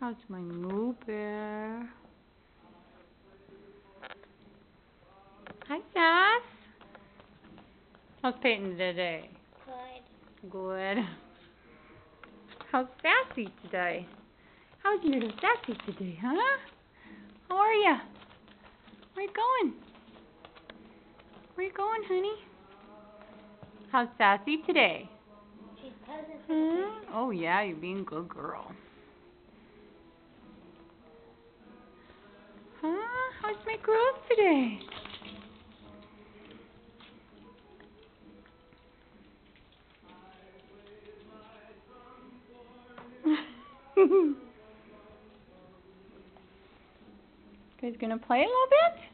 How's my Moo Bear? Hi, Sass. How's Peyton today? Good. Good. How's Sassy today? How's little Sassy today, huh? How are ya? Where you going? Where you going, honey? How's Sassy today? She's present for the picture. Oh yeah, you're being a good girl. Huh? How's my girls today? Guys gonna play a little bit?